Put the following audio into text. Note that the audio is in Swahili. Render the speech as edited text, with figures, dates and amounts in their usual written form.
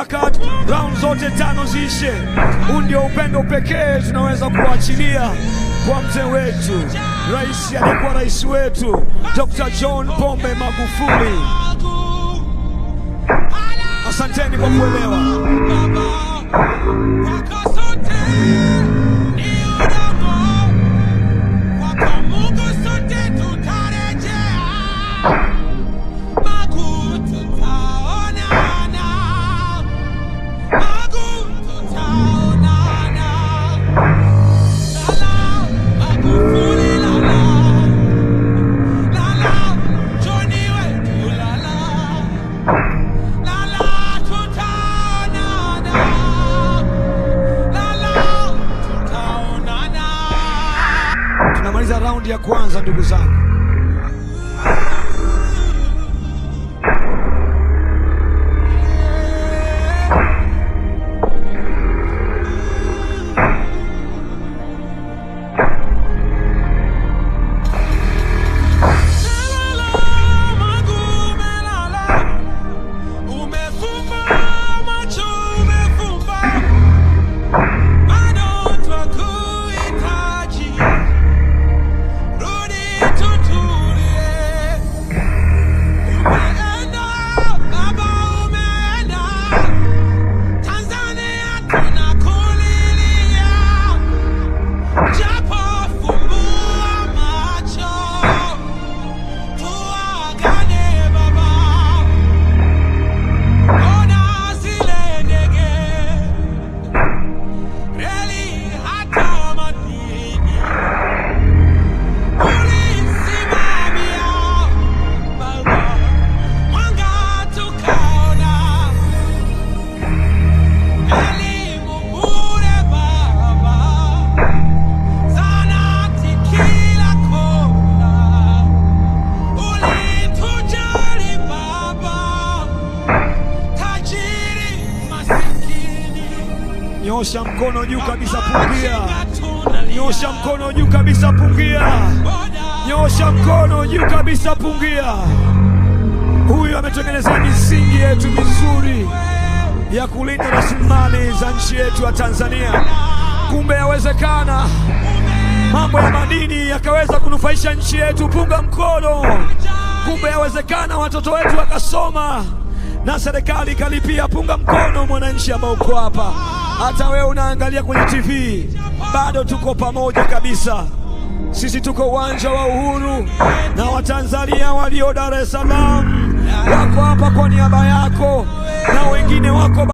mpaka round zote 5 ziishe. Huu ndio upendo pekee tunaweza kuachilia kwa mzee wetu, rais aliyekuwa rais wetu Dr. John Pombe Magufuli. Asanteni kwa kuelewa. Tunamaliza raundi ya kwanza, ndugu zangu. Nyosha mkono juu kabisa, pungia. Nyosha mkono juu kabisa, pungia. Nyosha mkono juu kabisa, pungia. Huyu ametengeneza misingi yetu mizuri ya kulinda rasilimali za nchi yetu ya Tanzania. Kumbe yawezekana mambo ya madini yakaweza kunufaisha nchi yetu. Punga mkono. Kumbe yawezekana watoto wetu wakasoma na serikali kalipia. Punga mkono mwananchi ambao uko hapa. Hata wewe unaangalia kwenye TV, bado tuko pamoja kabisa. Sisi tuko uwanja wa Uhuru, na Watanzania walio Dar es Salaam wako hapa kwa niaba yako, na wengine wako